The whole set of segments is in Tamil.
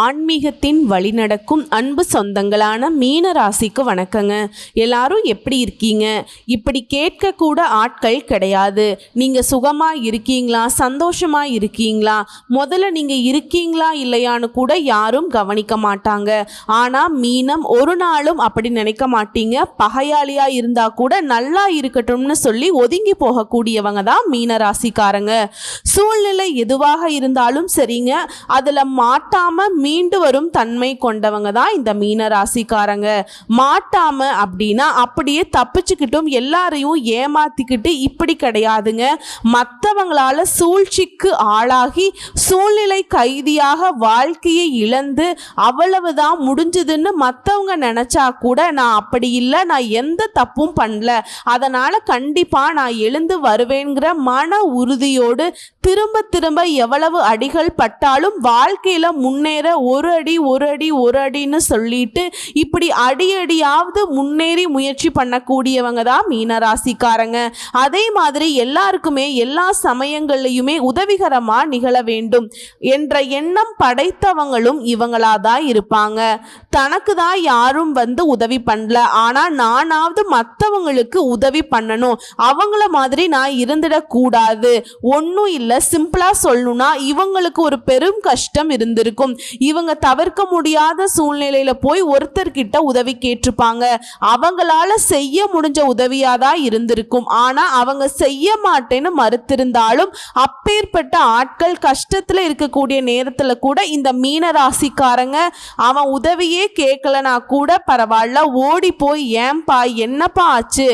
ஆன்மீகத்தின் வழிநடக்கும் அன்பு சொந்தங்களான மீன ராசிக்கு வணக்கங்க. எல்லாரும் எப்படி இருக்கீங்க? இப்படி கேட்க கூட ஆட்கள் கிடையாது. நீங்கள் சுகமாக இருக்கீங்களா, சந்தோஷமாக இருக்கீங்களா, முதல்ல நீங்கள் இருக்கீங்களா இல்லையான்னு கூட யாரும் கவனிக்க மாட்டாங்க. ஆனால் மீனம் ஒரு நாளும் அப்படி நினைக்க மாட்டீங்க. பகையாளியாக இருந்தால் கூட நல்லா இருக்கட்டும்னு சொல்லி ஒதுங்கி போகக்கூடியவங்க தான் மீன ராசிக்காரங்க. சூழ்நிலை எதுவாக இருந்தாலும் சரிங்க, அதில் மாட்டாம மீண்டு வரும் தன்மை கொண்டவங்க தான் இந்த மீன ராசிக்காரங்க. மாட்டாம அப்படின்னா அப்படியே தப்பிச்சுக்கிட்டும் எல்லாரையும் ஏமாத்திக்கிட்டு இப்படி கிடையாதுங்க. மற்றவங்களால சூழ்ச்சிக்கு ஆளாகி சூழ்நிலை கைதியாக வாழ்க்கையை இழந்து அவ்வளவுதான் முடிஞ்சதுன்னு மற்றவங்க நினைச்சா கூட நான் அப்படி இல்லை, நான் எந்த தப்பும் பண்ணல, அதனால கண்டிப்பா நான் எழுந்து வருவேங்கிற மன உறுதியோடு திரும்ப திரும்ப எவ்வளவு அடிகள் பட்டாலும் வாழ்க்கையில முன்னேற ஒரு அடின்னு சொல்லிட்டு இப்படி அடியாவது முன்னேறி முயற்சி பண்ணக்கூடியவங்க தான் மீனராசிக்காரங்க. அதே மாதிரி எல்லாருக்குமே எல்லா சமயங்கள்லையுமே உதவிகரமா நிகழ வேண்டும் என்ற எண்ணம் படைத்தவங்களும் இவங்களா தான் இருப்பாங்க. தனக்கு தான் யாரும் வந்து உதவி பண்ணல, ஆனா நானாவது மற்றவங்களுக்கு உதவி பண்ணணும், அவங்கள மாதிரி நான் இருந்துடக்கூடாது. ஒன்றும் இல்லை, சிம்பிளா சொல்லணும்னா இவங்களுக்கு ஒரு பெரும் கஷ்டம் இருந்திருக்கும். இவங்க தவிர்க்க முடியாத சூழ்நிலையில போய் ஒருத்தர்கிட்ட உதவி கேட்டிருப்பாங்க. அவங்களால செய்ய முடிஞ்ச உதவியாதான் இருந்திருக்கும். ஆனா அவங்க செய்ய மாட்டேன்னு மறுத்திருந்தாலும் அப்பேற்பட்ட ஆட்கள் கஷ்டத்துல இருக்கக்கூடிய நேரத்துல கூட இந்த மீன ராசிக்காரங்க அவன் உதவியே கேட்கலனா கூட பரவாயில்ல, ஓடி போய் ஏன்பா என்னப்பா ஆச்சு,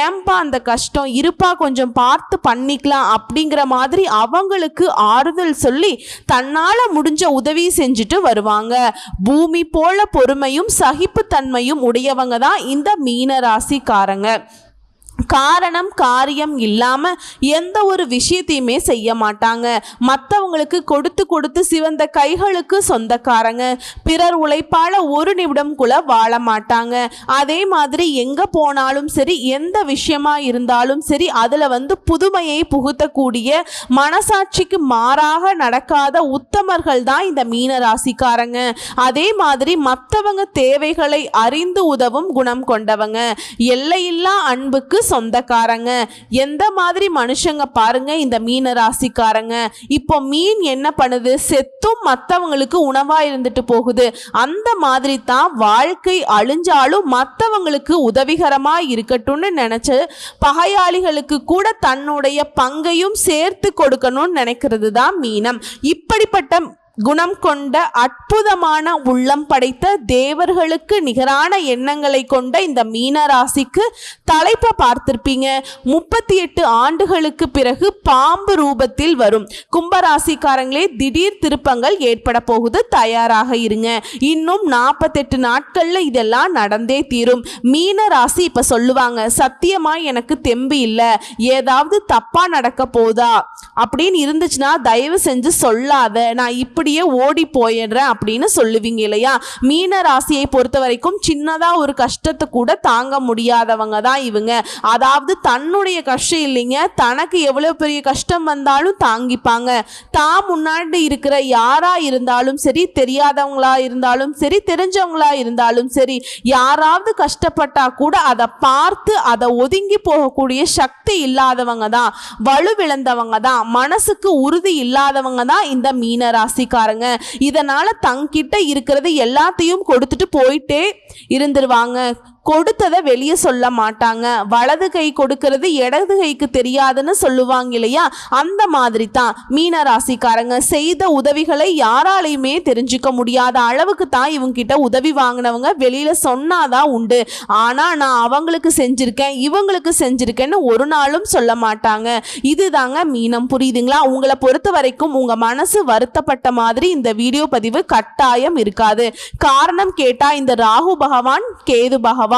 ஏன்பா அந்த கஷ்டம் இருப்பா, கொஞ்சம் பார்த்து பண்ணிக்கலாம் அப்படிங்கிற மாதிரி அவங்களுக்கு ஆறுதல் சொல்லி தன்னால முடிஞ்ச உதவி செஞ்சுட்டு வருவாங்க. பூமி போல பொறுமையும் சகிப்புத்தன்மையும் உடையவங்க தான் இந்த மீன ராசிக்காரங்க. காரணம் காரியம் இல்லாம எந்த ஒரு விஷயத்தையுமே செய்ய மாட்டாங்க. மற்றவங்களுக்கு கொடுத்து கொடுத்து சிவந்த கைகளுக்கு சொந்தக்காரங்க. பிறர் உழைப்பால ஒரு நிமிடம் கூட வாழ மாட்டாங்க. அதே மாதிரி எங்க போனாலும் சரி, எந்த விஷயமா இருந்தாலும் சரி, அதுல வந்து புதுமையை புகுத்தக்கூடிய மனசாட்சிக்கு மாறாக நடக்காத உத்தமர்கள் தான் இந்த மீன ராசிக்காரங்க. அதே மாதிரி மற்றவங்க தேவைகளை அறிந்து உதவும் குணம் கொண்டவங்க. எல்லையில்லா அன்புக்கு சொந்தக்காரங்க. எந்த மாதிரி மனுஷங்க பாருங்க இந்த மீன ராசிக்காரங்க. இப்போ மீன் என்ன பண்ணுது, செத்தும் மற்றவங்களுக்கு உணவா இருந்துட்டு போகுது. அந்த மாதிரி தான் வாழ்க்கை அழிஞ்சாலும் மற்றவங்களுக்கு உதவிகரமா இருக்கட்டும்னு நினைச்சு பகையாளிகளுக்கு கூட தன்னுடைய பங்கையும் சேர்த்து கொடுக்கணும்னு நினைக்கிறது தான் மீனம். இப்படிப்பட்ட குணம் கொண்ட அற்புதமான உள்ளம் படைத்த தேவர்களுக்கு நிகரான எண்ணங்களை கொண்ட இந்த மீன ராசிக்கு தலைப்பை பார்த்திருப்பீங்க. 38 ஆண்டுகளுக்கு பிறகு பாம்பு ரூபத்தில் வரும் கும்பராசிக்காரங்களே, திடீர் திருப்பங்கள் ஏற்பட போகுது, தயாராக இருங்க. இன்னும் 48 நாட்கள்ல இதெல்லாம் நடந்தே தீரும். மீன ராசி இப்ப சொல்லுவாங்க, சத்தியமா எனக்கு தெம்பு இல்லை, ஏதாவது தப்பா நடக்க போதா அப்படின்னு இருந்துச்சுன்னா தயவு செஞ்சு சொல்லாத, நான் இப்படியே ஓடி போயிடுறேன் அப்படின்னு சொல்லுவீங்க இல்லையா? மீன ராசியை பொறுத்த வரைக்கும் சின்னதா ஒரு கஷ்டத்தை கூட தாங்க முடியாதவங்க தான் இவங்க. அதாவது தன்னுடைய கஷ்டம் இல்லைங்க, தனக்கு எவ்வளவு பெரிய கஷ்டம் வந்தாலும் தாங்கிப்பாங்க. தான் முன்னாடி இருக்கிற யாரா இருந்தாலும் சரி, தெரியாதவங்களா இருந்தாலும் சரி, தெரிஞ்சவங்களா இருந்தாலும் சரி, யாராவது கஷ்டப்பட்டா கூட அதை பார்த்து அதை ஒதுங்கி போகக்கூடிய சக்தி இல்லாதவங்க தான், வலுவிழந்தவங்க தான், மனசுக்கு உறுதி இல்லாதவங்க தான் இந்த மீன ராசிக்காரங்க. இதனால தங்கிட்ட இருக்கிறது எல்லாத்தையும் கொடுத்துட்டு போயிட்டே இருந்துருவாங்க. கொடுத்ததை வெளியே சொல்ல மாட்டாங்க. வலது கை கொடுக்கிறது இடது கைக்கு தெரியாதுன்னு சொல்லுவாங்க இல்லையா? அந்த மாதிரி தான் மீன ராசிக்காரங்க. செய்த உதவிகளை யாராலையுமே தெரிஞ்சுக்க முடியாத அளவுக்கு தான் இவங்க கிட்ட உதவி வாங்கினவங்க வெளியில சொன்னாதான் உண்டு. ஆனா நான் அவங்களுக்கு செஞ்சிருக்கேன், இவங்களுக்கு செஞ்சிருக்கேன்னு ஒரு நாளும் சொல்ல மாட்டாங்க. இதுதாங்க மீனம். புரியுதுங்களா? உங்களை பொறுத்த வரைக்கும் உங்க மனசு வருத்தப்பட்ட மாதிரி இந்த வீடியோ பதிவு கட்டாயம் இருக்காது. காரணம் கேட்டா இந்த ராகு பகவான், கேது பகவான்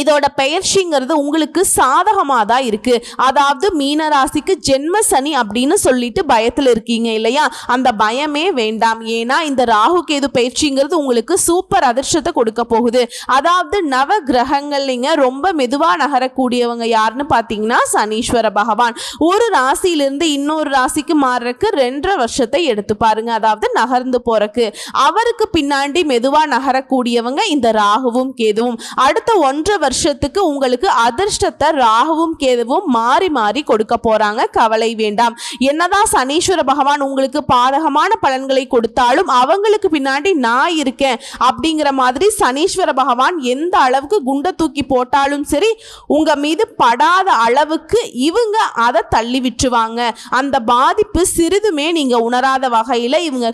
இதோட பெயர்ச்சிங்கிறது உங்களுக்கு சாதகமாக தான் இருக்கு. அதாவது மீனராசிக்கு ஜென்ம சனி அப்படின்னு சொல்லிட்டு பயத்தில் இருக்கீங்க இல்லையா, அந்த பயமே வேண்டாம். ஏன்னா இந்த ராகு கேது பயிற்சிங்கிறது உங்களுக்கு சூப்பர் அதிர்ஷ்டத்தை கொடுக்க போகுது. அதாவது நவ கிரகங்கள்லிங்க ரொம்ப மெதுவாக நகரக்கூடியவங்க யாருன்னு பார்த்தீங்கன்னா சனீஸ்வர பகவான். ஒரு ராசியிலிருந்து இன்னொரு ராசிக்கு மாறுறதுக்கு 2.5 வருஷத்தை எடுத்து பாருங்க, அதாவது நகர்ந்து போறக்கு. அவருக்கு பின்னாடி மெதுவாக நகரக்கூடியவங்க இந்த ராகுவும் கேதுவும். அடுத்த 1.5 வருஷத்துக்கு உங்களுக்கு அதிர்ஷ்டத்தை ராகுவும் கேதுவும் மாறி மாறி கொடுக்க போறாங்க. கவலை வேண்டாம். என்னதான் சனீஸ்வர பகவான் உங்களுக்கு பாதகமான பலன்களை கொடுத்தாலும் அவங்களுக்கு பின்னாடி நான் இருக்கேன் அப்படிங்கிற மாதிரி சனீஸ்வர பகவான் எந்த அளவுக்கு குண்டை தூக்கி போட்டாலும் சரி உங்க மீது படாத அளவுக்கு இவங்க அதை தள்ளி விட்டுருவாங்க. அந்த பாதிப்பு சிறிதுமே நீங்க உணராத வகையில இவங்க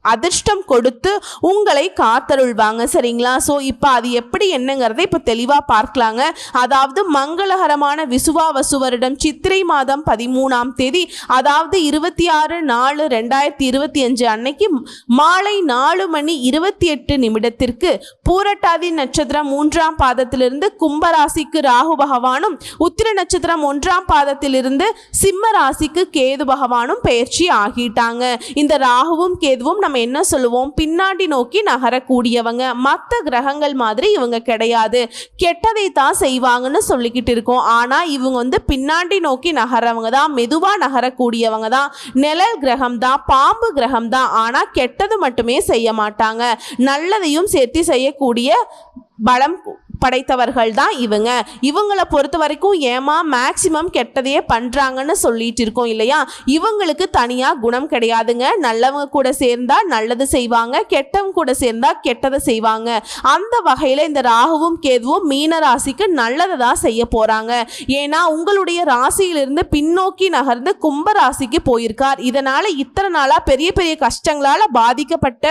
அதிர்ஷ்டம் கொடுத்து உங்களை காத்தருள்வாங்க. சரிங்களா? ஸோ இப்போ அது எப்படி என்னங்கிறத இப்போ தெளிவாக பார்க்கலாங்க. அதாவது மங்களகரமான விசுவாவசு வருடம் சித்திரை மாதம் 13ஆம் தேதி, அதாவது 26/4/2025 அன்னைக்கு மாலை 4:28 பூரட்டாதி நட்சத்திரம் 3ஆம் பாதத்திலிருந்து கும்பராசிக்கு ராகு பகவானும், உத்திர நட்சத்திரம் 1ஆம் பாதத்திலிருந்து சிம்ம ராசிக்கு கேது பகவானும் பெயர்ச்சி ஆகிட்டாங்க. இந்த ராகுவும் கேதுவும் நம்ம என்ன சொல்லுவோம், பின்னாடி நோக்கி நகரக்கூடியவங்க. மற்ற கிரகங்கள் மாதிரி இவங்க கிடையாது, கெட்டதை தான் செய்வாங்கன்னு சொல்லிக்கிட்டு இருக்கோம். ஆனா இவங்க பின்னாடி நோக்கி நகரவங்க தான், மெதுவா நகரக்கூடியவங்க தான். நிழல் கிரகம் தான், பாம்பு கிரகம் தான். ஆனா கெட்டது மட்டுமே செய்ய மாட்டாங்க, நல்லதையும் சேர்த்து செய்யக்கூடிய பலம் படைத்தவர்கள் தான் இவங்க. இவங்களை பொறுத்த வரைக்கும் ஏமா மேக்சிமம் கெட்டதையே பண்றாங்கன்னு சொல்லிட்டு இருக்கோம் இல்லையா, இவங்களுக்கு தனியா குணம் கிடையாதுங்க. நல்லவங்க கூட சேர்ந்தா நல்லது செய்வாங்க, கெட்டவங்க கூட சேர்ந்தா கெட்டதை செய்வாங்க. அந்த வகையில இந்த ராகுவும் கேதுவும் மீன ராசிக்கு நல்லதை தான் செய்ய போறாங்க. ஏன்னா உங்களுடைய ராசியிலிருந்து பின்னோக்கி நகர்ந்து கும்ப ராசிக்கு போயிருக்கார். இதனால இத்தனை நாளா பெரிய பெரிய கஷ்டங்களால பாதிக்கப்பட்ட,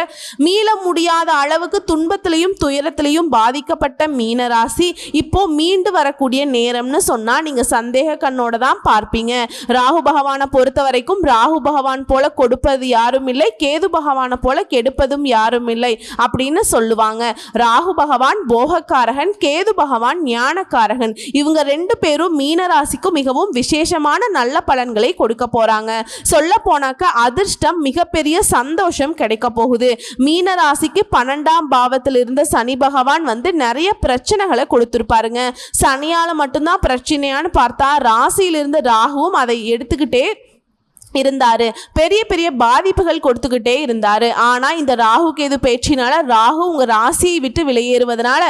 மீள முடியாத அளவுக்கு துன்பத்திலையும் துயரத்திலையும் பாதிக்கப்பட்ட மீன ராசி இப்போ மீண்டு வரக்கூடிய நேரம்னு சொன்னா நீங்க சந்தேக கண்ணோட தான் பார்ப்பீங்க. ராகு பகவானை பொறுத்த வரைக்கும் ராகு பகவான் போல கொடுப்பது யாரும் இல்லை, கேது பகவானை போல கெடுப்பதும் யாரும் இல்லை அப்படின்னு சொல்லுவாங்க. ராகு பகவான் போகக்காரகன், கேது பகவான் ஞானக்காரகன். இவங்க 2 பேரும் மீன ராசிக்கும் மிகவும் விசேஷமான நல்ல பலன்களை கொடுக்க போறாங்க. சொல்ல போனாக்க அதிர்ஷ்டம், மிகப்பெரிய சந்தோஷம் கிடைக்க போகுது. மீன ராசிக்கு 12ஆம் பாவத்தில் இருந்த சனி பகவான் நிறைய பிரச்சனைகளை கொடுத்துருப்பாருங்க. சனியால மட்டும்தான் பிரச்சனையான்னு பார்த்தா ராசியிலிருந்து ராகுவும் அதை எடுத்துக்கிட்டே இருந்தாரு, பெரிய பெரிய பாதிப்புகள் கொடுத்துக்கிட்டே இருந்தாரு. ஆனா இந்த ராகு கேது பேச்சினால ராகு உங்க ராசியை விட்டு வெளியேறுவதனால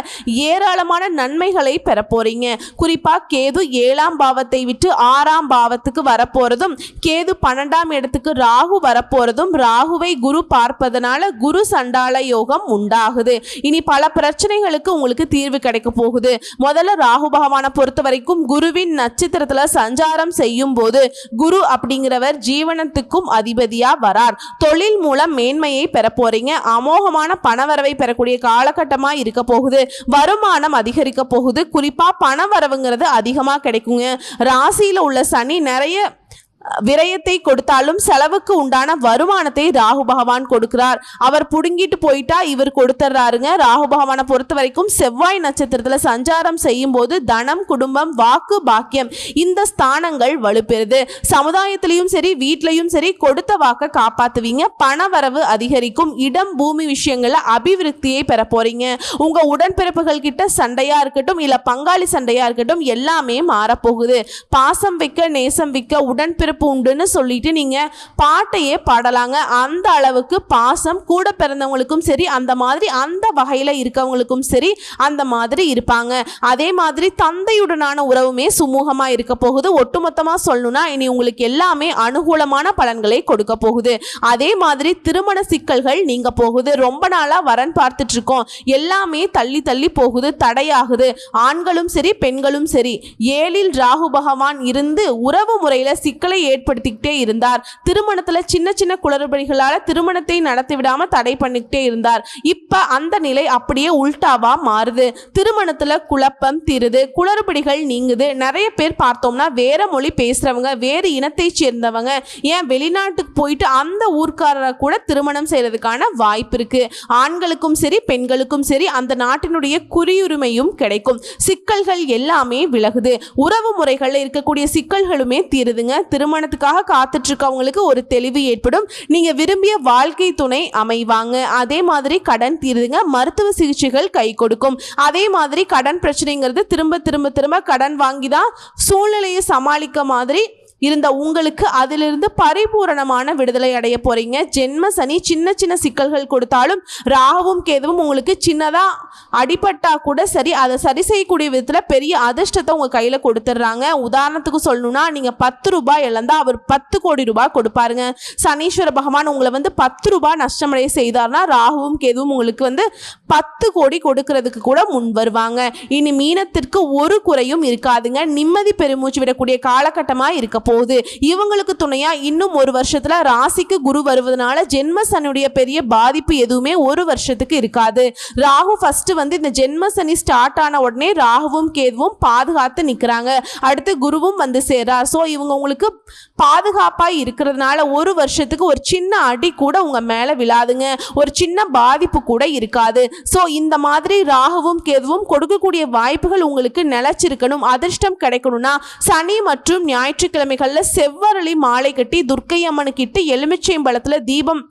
ஏராளமான நன்மைகளை பெற போறீங்க. குறிப்பா கேது 7ஆம் பாவத்தை விட்டு 6ஆம் பாவத்துக்கு வரப்போறதும், கேது 12ஆம் இடத்துக்கு ராகு வரப்போறதும், ராகுவை குரு பார்ப்பதனால குரு சண்டால யோகம் உண்டாகுது. இனி பல பிரச்சனைகளுக்கு உங்களுக்கு தீர்வு கிடைக்க போகுது. முதல்ல ராகு பகவானை பொறுத்த வரைக்கும் குருவின் நட்சத்திரத்துல சஞ்சாரம் செய்யும் போது குரு அப்படிங்கிறவர் ஜீவனத்துக்கும் அதிபதியா வரார். தொழில் மூலம் மேன்மையை பெற போறீங்க. அமோகமான பணவரவை பெறக்கூடிய காலகட்டமா இருக்க போகுது. வருமானம் அதிகரிக்க போகுது. குறிப்பா பண வரவுங்கிறது அதிகமா கிடைக்குங்க. ராசியில உள்ள சனி நிறைய விரயத்தை கொடுத்தாலும் செலவுக்கு உண்டான வருமானத்தை ராகு பகவான் கொடுக்கிறார். அவர் புடுங்கிட்டு போயிட்டா இவர் கொடுத்துறாருங்க. ராகு பகவானை பொறுத்த வரைக்கும் செவ்வாய் நட்சத்திரத்துல சஞ்சாரம் செய்யும் போது தனம், குடும்பம், வாக்கு, பாக்கியம் இந்த ஸ்தானங்கள் வலுப்பெறுது. சமுதாயத்திலையும் சரி வீட்லையும் சரி கொடுத்த வாக்க காப்பாத்துவீங்க. பண வரவு அதிகரிக்கும். இடம், பூமி விஷயங்கள்ல அபிவிருத்தியை பெற போறீங்க. உங்க உடன்பிறப்புகள் கிட்ட சண்டையா இருக்கட்டும், இல்ல பங்காளி சண்டையா இருக்கட்டும், எல்லாமே மாறப்போகுது. பாசம் வைக்க, நேசம் வைக்க, உடன்பிறப்பு உண்டுன்னு சொல்லிட்டு நீங்க பாட்டையே பாடலாங்க. அந்த அளவுக்கு பாசம் கூட பிறந்தவங்களுக்கும் சரி, அந்த மாதிரி அந்த வகையில இருக்கவங்களுக்கும் சரி அந்த மாதிரி இருப்பாங்க. அதே மாதிரி தந்தையுடனான உறவுமே சுமூகமா இருக்க போகுது. ஒட்டுமொத்தமா சொல்லணும்னா இனி உங்களுக்கு எல்லாமே அனுகூலமான பலன்களை கொடுக்க போகுது. அதே மாதிரி திருமண சிக்கல்கள் நீங்க போகுது. ரொம்ப நாளா வரன் பார்த்துட்டு இருக்கோம், எல்லாமே தள்ளி தள்ளி போகுது, தடையாகுது. ஆண்களும் சரி பெண்களும் சரி 7இல் ராகு பகவான் இருந்து உறவு முறையில சிக்கலை ஏற்படுத்திக்கிட்டே இருந்தார். திருமணத்துல சின்ன சின்ன குளறுபடிகளால திருமணத்தை நடத்தி விடாம தடை பண்ணிக்கிட்டே இருந்தார். இப்ப அந்த நிலை அப்படியே உல்டாவா மாறுது. திருமணத்துல குழப்பம் தீருது, குளறுபடிகள் நீங்குது. நிறைய பேர் பார்த்தோம்னா வேற மொழி பேசுறவங்க, வேறு இனத்தை சேர்ந்தவங்க, ஏன் வெளிநாட்டுக்கு போயிட்டு அந்த ஊர்க்காரரை கூட திருமணம் செய்யறதுக்கான வாய்ப்பு இருக்கு. ஆண்களுக்கும் சரி பெண்களுக்கும் சரி அந்த நாட்டினுடைய குடியுரிமையும் கிடைக்கும். சிக்கல்கள் எல்லாமே விலகுது. உறவு முறைகள்ல இருக்கக்கூடிய சிக்கல்களுமே தீருதுங்க. திருமணத்துக்காக காத்துட்டு இருக்கவங்களுக்கு ஒரு தெளிவு ஏற்படும். நீங்க விரும்பிய வாழ்க்கை துணை அமைவாங்க. அதே மாதிரி கடன் தீருதுங்க. மருத்துவ சிகிச்சைகள் கை கொடுக்கும். அதே மாதிரி கடன் பிரச்சனைங்கிறது திரும்ப திரும்ப திரும்ப கடன் வாங்கிதான் சூழ்நிலையை சமாளிக்க மாதிரி இருந்த உங்களுக்கு அதிலிருந்து பரிபூரணமான விடுதலை அடைய போறீங்க. ஜென்ம சனி சின்ன சின்ன சிக்கல்கள் கொடுத்தாலும் ராகுவும் கேதுவும் உங்களுக்கு சின்னதா அடிபட்டா கூட சரி அதை சரி செய்யக்கூடிய விதத்துல பெரிய அதிர்ஷ்டத்தை உங்க கையில கொடுத்துட்றாங்க. உதாரணத்துக்கு சொல்லணும்னா நீங்க 10 ரூபாய் இழந்தா அவர் 10 கோடி ரூபாய் கொடுப்பாருங்க. சனீஸ்வர பகவான் உங்களை 10 ரூபாய் நஷ்டமடைய செய்தார்னா ராகுவும் கேதுவும் உங்களுக்கு 10 கோடி கொடுக்கறதுக்கு கூட முன் வருவாங்க. இனி மீனத்திற்கு ஒரு குறையும் இருக்காதுங்க. நிம்மதி பெருமூச்சு விடக்கூடிய காலகட்டமா இருக்க போகுது. இவங்களுக்கு துணையா இன்னும் ஒரு வருஷத்துல ராசிக்கு குரு வருவதனால ஜென்ம சனியுடைய பெரிய பாதிப்பு எதுவுமே ஒரு வருஷத்துக்கு இருக்காது. ராகு ஃபர்ஸ்ட் இந்த ஜென்ம சனி ஸ்டார்ட் ஆன உடனே ராகுவும் கேதுவும் பாதுகாத்து நிக்கிறாங்க. அடுத்து குருவும் சேரார். சோ இவங்க உங்களுக்கு பாதுகாப்பா இருக்கிறதுனால ஒரு வருஷத்துக்கு ஒரு சின்ன அடி கூட உங்க மேல விழாதுங்க. ஒரு சின்ன பாதிப்பு கூட இருக்காது. சோ இந்த மாதிரி ராகுவும் கேதுவும் கொடுக்கக்கூடிய வாய்ப்புகள் உங்களுக்கு நிலைச்சிருக்கணும், அதிர்ஷ்டம் கிடைக்கணும்னா சனி மற்றும் ஞாயிற்றுக்கிழமைகள்ல செவ்வரளி மாலை கட்டி துர்க்கை அம்மனுக்கிட்டு எலுமிச்சைம்பழத்துல தீபம்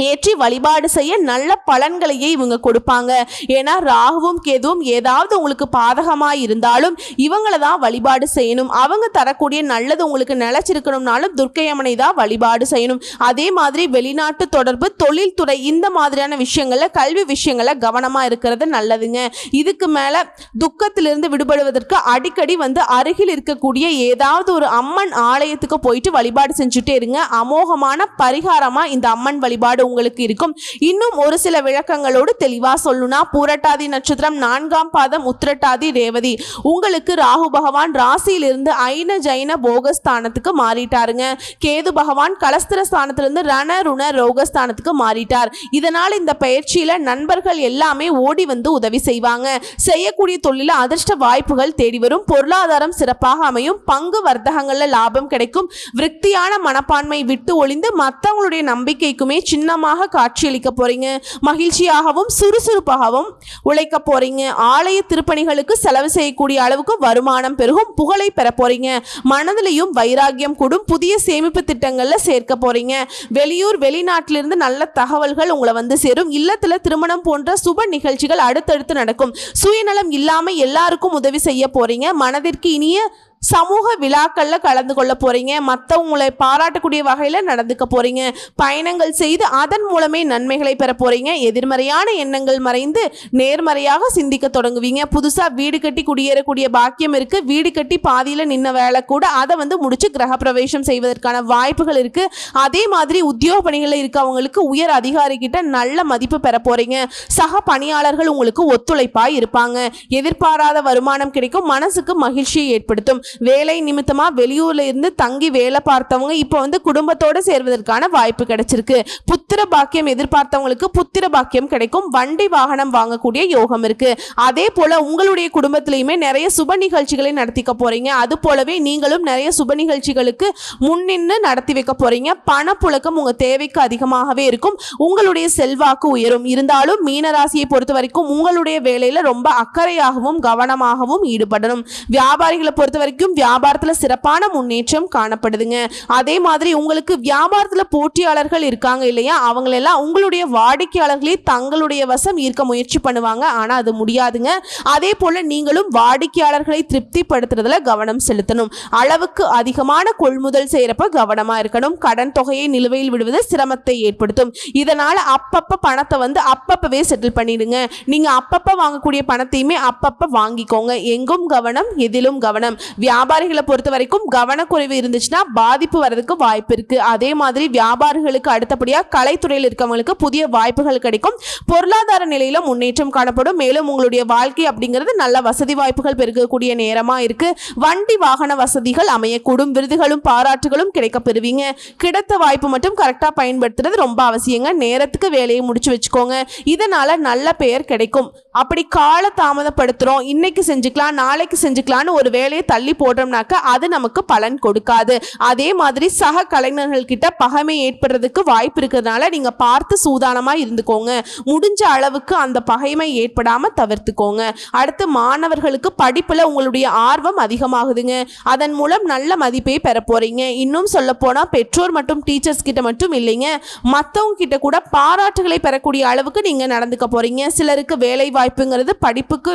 ஏற்றி வழிபாடு செய்ய நல்ல பலன்களையே இவங்க கொடுப்பாங்க. ஏன்னா ராகுவும் கேதுவும் ஏதாவது உங்களுக்கு பாதகமா இருந்தாலும் இவங்களை தான் வழிபாடு செய்யணும். அவங்க தரக்கூடிய நல்லது உங்களுக்கு நிலைச்சிருக்கணும்னாலும் துர்க்கை அம்மனை தான் வழிபாடு செய்யணும். அதே மாதிரி வெளிநாட்டு தொடர்பு, தொழில்துறை இந்த மாதிரியான விஷயங்கள்ல, கல்வி விஷயங்கள்ல கவனமா இருக்கிறது நல்லதுங்க. இதுக்கு மேல துக்கத்திலிருந்து விடுபடுவதற்கு அடிக்கடி அருகில் இருக்கக்கூடிய ஏதாவது ஒரு அம்மன் ஆலயத்துக்கு போயிட்டு வழிபாடு செஞ்சுட்டே இருங்க. அமோகமான பரிகாரமா இந்த அம்மன் வழிபாடு உங்களுக்கு இருக்கும். இன்னும் ஒரு சில விளக்கங்களோடு தெளிவா சொல்லணும்னா பூரட்டாதி நட்சத்திரம் 4ஆம் பாதம் உத்திரட்டாதி ரேவதி உங்களுக்கு ராகு பகவான் ராசியிலிருந்து ஐன ஜைன போகஸ்தானத்துக்கு மாறிட்டாருங்க. கேது பகவான் கலஸ்திர ஸ்தானத்திலிருந்து ரண ருண ரோகஸ்தானத்துக்கு மாறிட்டார். இதனால் இந்த பயிற்சியில நண்பர்கள் எல்லாமே ஓடி உதவி செய்வாங்க. செய்யக்கூடிய தொழில அதிர்ஷ்ட வாய்ப்புகள் தேடி வரும். பொருளாதாரம் சிறப்பாக அமையும். பங்கு வர்த்தகங்கள்ல லாபம் கிடைக்கும். விருத்தியான மனப்பான்மை விட்டு ஒளிந்து மற்றவங்களுடைய நம்பிக்கைக்குமே சின்ன காட்சியளிக்க போறீங்க. மகிழ்ச்சியாகவும் சுறுசுறுப்பாகவும் உழைக்க போறீங்க. ஆலய திருப்பணிகளுக்கு செலவு செய்யக்கூடிய அளவுக்கு வருமானம் பெருகும். புகழை பெற போறீங்க. மனதிலையும் வைராகியம் கூடும். புதிய சேமிப்பு திட்டங்கள்ல சேர்க்க போறீங்க. வெளியூர் வெளிநாட்டிலிருந்து நல்ல தகவல்கள் உங்களை சேரும். இல்லத்துல திருமணம் போன்ற சுப நிகழ்ச்சிகள் அடுத்தடுத்து நடக்கும். சுயநலம் இல்லாம எல்லாருக்கும் உதவி செய்ய போறீங்க. மனதிற்கு இனிய சமூக விழாக்கள்ல கலந்து கொள்ள போறீங்க. மற்றவங்களை பாராட்டக்கூடிய வகையில நடந்துக்க போறீங்க. பயணங்கள் செய்து அதன் மூலமே நன்மைகளை பெற போறீங்க. எதிர்மறையான எண்ணங்கள் மறைந்து நேர்மறையாக சிந்திக்க தொடங்குவீங்க. புதுசா வீடு கட்டி குடியேறக்கூடிய பாக்கியம் இருக்கு. வீடு கட்டி பாதியில நின்ன வேலை கூட அதை முடிச்சு கிரக பிரவேசம் செய்வதற்கான வாய்ப்புகள் இருக்கு. அதே மாதிரி உத்தியோக பணிகளில் இருக்கவங்களுக்கு உயர் அதிகாரி கிட்ட நல்ல மதிப்பு பெற போறீங்க. சக பணியாளர்கள் உங்களுக்கு ஒத்துழைப்பாய் இருப்பாங்க. எதிர்பாராத வருமானம் கிடைக்கும். மனசுக்கு மகிழ்ச்சியை ஏற்படுத்தும். வேலை நிமித்தமா வெளியூர்ல இருந்து தங்கி வேலை பார்த்தவங்க இப்ப குடும்பத்தோட சேர்வதற்கான வாய்ப்பு கிடைச்சிருக்கு. புத்திர பாக்கியம் எதிர்பார்த்தவங்களுக்கு புத்திர பாக்கியம் கிடைக்கும். வண்டி வாகனம் வாங்கக்கூடிய யோகம் இருக்கு. அதே போல உங்களுடைய குடும்பத்திலையுமே நிறைய சுப நிகழ்ச்சிகளை நடத்திக்க போறீங்க. அது போலவே நீங்களும் நிறைய சுப நிகழ்ச்சிகளுக்கு முன்னின்று நடத்தி வைக்க போறீங்க. பணப்புழக்கம் உங்க தேவைக்கு அதிகமாகவே இருக்கும். உங்களுடைய செல்வாக்கு உயரும். இருந்தாலும் மீனராசியை பொறுத்த வரைக்கும் உங்களுடைய வேலையில ரொம்ப அக்கறையாகவும் கவனமாகவும் ஈடுபடணும். வியாபாரிகளை பொறுத்த வரைக்கும் வியாபாரத்துல சிறப்பான முன்னேற்றம் காணப்படுதுங்க. அதே மாதிரி உங்களுக்கு வியாபாரத்துல போட்டியாளர்கள் இருக்காங்க இல்லையா, அவங்களெல்லாம் உங்களுடைய வாடிக்கையாளர்களே தங்களுடைய வசம் ஈர்க்க முயற்சி பண்ணுவாங்க. ஆனா அது முடியாதுங்க. அதே போல நீங்களும் வாடிக்கையாளர்களை திருப்திப்படுத்துறதுல கவனம் செலுத்தணும். அளவுக்கு அதிகமான கொள்முதல் செய்யறப்ப கவனமா இருக்கணும். கடன் தொகையை நிலுவையில் விடுவது சிரமத்தை ஏற்படுத்தும். இதனால அப்பப்ப பணத்தை அப்பப்பவே செட்டில் பண்ணிடுங்க. நீங்க அப்பப்ப வாங்கக்கூடிய பணத்தையுமே அப்பப்ப வாங்கிக்கோங்க. எங்கும் கவனம், எதிலும் கவனம். வியாபாரிகளை பொறுத்த வரைக்கும் கவனக்குறைவு இருந்துச்சுன்னா பாதிப்பு வரதுக்கு வாய்ப்பு இருக்கு. அதே மாதிரி வியாபாரிகளுக்கு அடுத்தபடியா கலைத்துறையில் இருக்கவங்களுக்கு புதிய வாய்ப்புகள் கிடைக்கும். பொருளாதார நிலையில முன்னேற்றம் காணப்படும். மேலும் உங்களுடைய வாழ்க்கை அப்படிங்கிறது நல்ல வசதி வாய்ப்புகள் பெருகக்கூடிய நேரமா இருக்கு. வண்டி வாகன வசதிகள் அமையக்கூடும். விருதுகளும் பாராட்டுகளும் கிடைக்க பெறுவீங்க. கிடைத்த வாய்ப்பு மட்டும் கரெக்டா பயன்படுத்துறது ரொம்ப அவசியங்க. நேரத்துக்கு வேலையை முடிச்சு வச்சுக்கோங்க. இதனால நல்ல பெயர் கிடைக்கும். அப்படி கால தாமதப்படுத்துறோம், இன்னைக்கு செஞ்சுக்கலாம் நாளைக்கு செஞ்சுக்கலாம்னு ஒரு வேலையை தள்ளி போடுறோம்னாக்க அது நமக்கு பலன் கொடுக்காது. அதே மாதிரி சக கலைஞர்கள் கிட்ட பகைமை ஏற்படுறதுக்கு வாய்ப்பு இருக்கிறதுனால நீங்க பார்த்து சூதானமா இருந்துக்கோங்க. முடிஞ்ச அளவுக்கு அந்த பகைமை ஏற்படாம தவிர்த்துக்கோங்க. அடுத்து மாணவர்களுக்கு படிப்புல உங்களுடைய ஆர்வம் அதிகமாகுதுங்க. அதன் மூலம் நல்ல மதிப்பை பெற போறீங்க. இன்னும் சொல்ல போனா பெற்றோர் மற்றும் டீச்சர்ஸ் கிட்ட மட்டும் இல்லைங்க, மற்றவங்க கிட்ட கூட பாராட்டுகளை பெறக்கூடிய அளவுக்கு நீங்க நடந்துக்க போறீங்க. சிலருக்கு வேலை வாய்ப்புங்கிறது படிப்புக்கு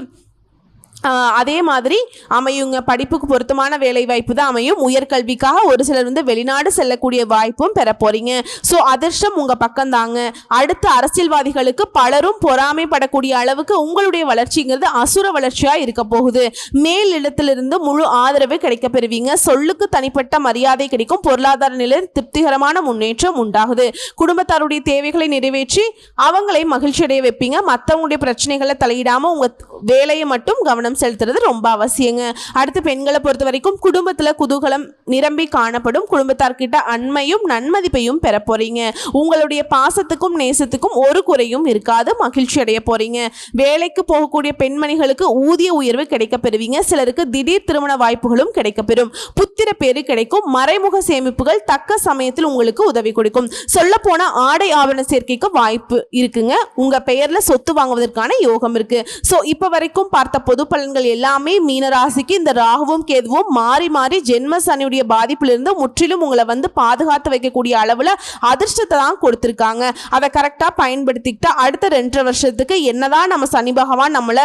அதே மாதிரி அமையுங்க. படிப்புக்கு பொருத்தமான வேலை வாய்ப்பு தான் அமையும். உயர்கல்விக்காக ஒரு சிலர் வெளிநாடு செல்லக்கூடிய வாய்ப்பும் பெற போறீங்க. ஸோ அதிர்ஷ்டம் உங்க பக்கம் தாங்க. அடுத்து அரசியல்வாதிகளுக்கு பலரும் பொறாமைப்படக்கூடிய அளவுக்கு உங்களுடைய வளர்ச்சிங்கிறது அசுர வளர்ச்சியா இருக்க போகுது. மேல் இடத்திலிருந்து முழு ஆதரவு கிடைக்க பெறுவீங்க. சொல்லுக்கு தனிப்பட்ட மரியாதை கிடைக்கும். பொருளாதார நிலையில் திருப்திகரமான முன்னேற்றம் உண்டாகுது. குடும்பத்தாருடைய தேவைகளை நிறைவேற்றி அவங்களை மகிழ்ச்சி அடைய வைப்பீங்க. மற்றவங்களுடைய பிரச்சனைகளை தலையிடாம உங்க வேலையை மட்டும் கவனம் செலுத்துறது ரொம்ப அவசியங்க. அடுத்து பெண்களை பொறுத்த வரைக்கும் குடும்பத்துல குதூகலம் நிரம்பி காணப்படும். குடும்பத்தார்கிட்ட அண்மையும் நன்மதிப்பையும் பெற போறீங்க. உங்களுடைய பாசத்துக்கும் நேசத்துக்கும் ஒரு குறையும் இருக்காது. மகிழ்ச்சி அடைய போறீங்க. வேலைக்கு போகக்கூடிய பெண்மணிகளுக்கு ஊதிய உயர்வு கிடைக்க பெறுவீங்க. சிலருக்கு திடீர் திருமண வாய்ப்புகளும் கிடைக்க பெறும். புத்திர பேரு கிடைக்கும். மறைமுக சேமிப்புகள் தக்க சமயத்தில் உங்களுக்கு உதவி கொடுக்கும். சொல்ல போனா ஆடை ஆபரண சேர்க்கைக்கு வாய்ப்பு இருக்குங்க. உங்க பெயர்ல சொத்து வாங்குவதற்கான யோகம் இருக்கு. சோ இப்ப வரைக்கும் பார்த்த பொது பலன்கள் எல்லாமே மீனராசிக்கு இந்த ராகுவும் கேதுவும் மாறி மாறி ஜென்ம சனியுடைய பாதிப்பிலிருந்து முற்றிலும் உங்களை பாதுகாத்து வைக்கக்கூடிய அளவுல அதிர்ஷ்டத்தை தான் கொடுத்திருக்காங்க. அதை கரெக்டா பயன்படுத்திக்கிட்டா அடுத்த 2.5 வருஷத்துக்கு என்னதான் நம்ம சனி பகவான் நம்மளை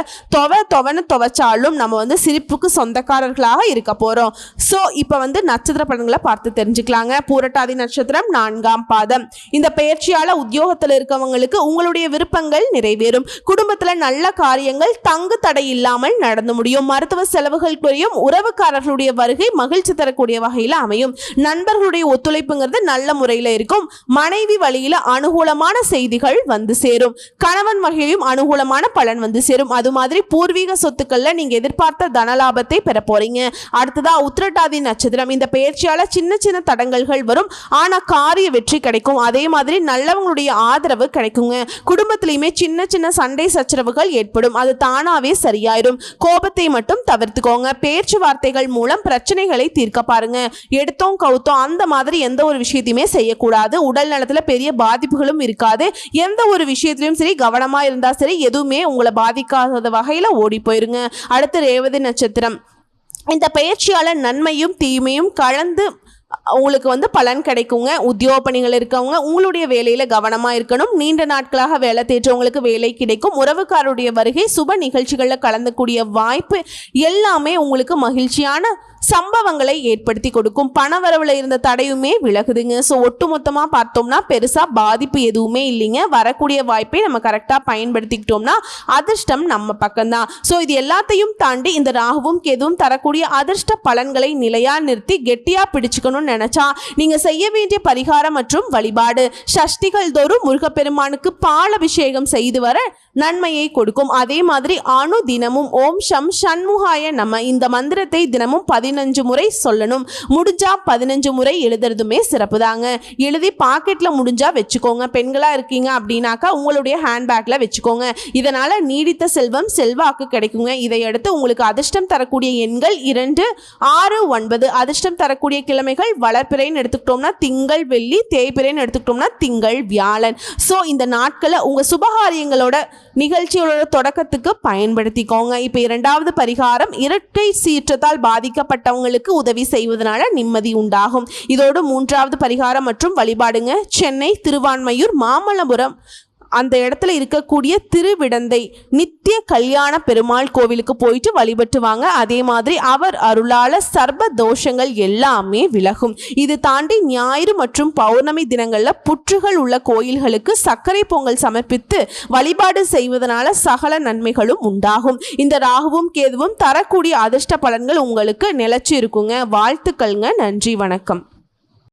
தொவன்னு துவைச்சாலும் நம்ம சிரிப்புக்கு சொந்தக்காரர்களாக இருக்க போறோம். சோ இப்ப நட்சத்திர பலன்களை பார்த்து தெரிஞ்சுக்கலாங்க. பூரட்டாதி நட்சத்திரம் 4ஆம் பாதம். இந்த பயிற்சியால உத்தியோகத்தில் இருக்கவங்களுக்கு உங்களுடைய விருப்பங்கள் நிறைவேறும். குடும்பத்துல நல்ல காரியங்கள் தங்கு தடை இல்லாமல் நடந்து முடியும். மருத்துவ செலவுகள் குறையும். உறவுக்காரர்களுடைய வருகை மகிழ்ச்சி தரக்கூடிய வகையில் அமையும். நண்பர்களுடைய ஒத்துழைப்புங்கிறது நல்ல முறையில் இருக்கும். மனைவி வழியில அனுகூலமான செய்திகள் சேரும். கணவன் வகையிலும் அனுகூலமான பலன் சேரும். அது மாதிரி பூர்வீக சொத்துக்கள்ல நீங்க எதிர்பார்த்த தனலாபத்தை பெற போறீங்க. அடுத்ததா உத்திரட்டாதி நட்சத்திரம். இந்த பயிற்சியால சின்ன சின்ன தடங்கல்கள் வரும். ஆனா காரிய வெற்றி கிடைக்கும். அதே மாதிரி நல்லவங்களுடைய ஆதரவு கிடைக்குங்க. குடும்பத்திலையுமே சின்ன சின்ன சண்டை சச்சரவுகள் ஏற்படும். அது தானாவே சரியாயிரும். கோபத்தை மட்டும் தவிர்த்துக்கோங்க. பேச்சுவார்த்தைகள் மூலம் பிரச்சனைகளை தீர்க்க பாருங்க. எடுத்தோம் கவுத்தோம் அந்த மாதிரி எந்த ஒரு விஷயத்தையுமே செய்யக்கூடாது. உடல் நலத்துல பெரிய பாதிப்புகளும் இருக்காது. எந்த ஒரு விஷயத்திலும் சரி கவனமா இருந்தா சரி எதுவுமே உங்களை பாதிக்காத வகையில ஓடி போயிருங்க. அடுத்து ரேவதி நட்சத்திரம். இந்த பயிற்சியால நன்மையும் தீமையும் கலந்து உங்களுக்கு பலன் கிடைக்குங்க. உத்தியோக பணிகள் இருக்கவங்க உங்களுடைய வேலையில கவனமா இருக்கணும். நீண்ட நாட்களாக வேலை தேற்றவங்களுக்கு வேலை கிடைக்கும். உறவுக்காரருடைய வருகை சுப நிகழ்ச்சிகளில் கலந்துக்கூடிய வாய்ப்பு எல்லாமே உங்களுக்கு மகிழ்ச்சியான சம்பவங்களை ஏற்படுத்தி கொடுக்கும். பணவரவுல இருந்த தடையுமே விலகுதுங்க. ஸோ ஒட்டுமொத்தமா பார்த்தோம்னா பெருசா பாதிப்பு எதுவுமே இல்லைங்க. வரக்கூடிய வாய்ப்பை நம்ம கரெக்டா பயன்படுத்திக்கிட்டோம்னா அதிர்ஷ்டம் நம்ம பக்கம்தான். ஸோ இது எல்லாத்தையும் தாண்டி இந்த ராகுவும் கேதுவும் தரக்கூடிய அதிர்ஷ்ட பலன்களை நிலையா நிறுத்தி கெட்டியா பிடிச்சுக்கணும்னு நினைச்சா நீங்க செய்ய வேண்டிய பரிகாரம் மற்றும் வழிபாடு சஷ்டிகள் தோறும் முருகப்பெருமானுக்கு பால் அபிஷேகம் செய்து வர நன்மையை கொடுக்கும். அதே மாதிரி அணு தினமும் ஓம் ஷம் ஷண்முகாய நம இந்த மந்திரத்தை தினமும் 15 முறை சொல்லணும். முடிஞ்சா 15 முறை எழுதுறதுமே சிறப்பு தாங்க. எழுதி பாக்கெட்ல முடிஞ்சா வச்சுக்கோங்க. பெண்களா இருக்கீங்க அப்படின்னாக்கா உங்களுடைய ஹேண்ட்பேக்ல வச்சுக்கோங்க. இதனால நீடித்த செல்வம் செல்வாக்கு கிடைக்குங்க. இதையடுத்து உங்களுக்கு அதிர்ஷ்டம் தரக்கூடிய எண்கள் 2, 6, 9. அதிர்ஷ்டம் தரக்கூடிய கிழமைகள் வளர்பிறைன்னு எடுத்துக்கிட்டோம்னா திங்கள் வெள்ளி, தேய்பிறைன்னு எடுத்துக்கிட்டோம்னா திங்கள் வியாழன். ஸோ இந்த நாட்களை உங்க சுபகாரியங்களோட நிகழ்ச்சியோட தொடக்கத்துக்கு பயன்படுத்திக்கோங்க. இப்போ 2வது பரிகாரம் இரட்டை சீற்றத்தால் பாதிக்கப்பட்டவங்களுக்கு உதவி செய்வதனால நிம்மதி உண்டாகும். இதோடு 3வது பரிகாரம் மற்றும் வழிபாடுங்க. சென்னை, திருவான்மையூர், மாமல்லபுரம் அந்த இடத்துல இருக்கக்கூடிய திருவிடந்தை நித்திய கல்யாண பெருமாள் கோவிலுக்கு போயிட்டு வழிபட்டு வாங்க. அதே மாதிரி அவர் அருளால சர்வ தோஷங்கள் எல்லாமே விலகும். இது தாண்டி ஞாயிறு மற்றும் பௌர்ணமி தினங்கள்ல புற்றுகள் உள்ள கோயில்களுக்கு சர்க்கரை பொங்கல் சமர்ப்பித்து வழிபாடு செய்வதனால சகல நன்மைகளும் உண்டாகும். இந்த ராகுவும் கேதுவும் தரக்கூடிய அதிர்ஷ்ட பலன்கள் உங்களுக்கு நிலைச்சு இருக்குங்க. வாழ்த்துக்கள்ங்க. நன்றி, வணக்கம்.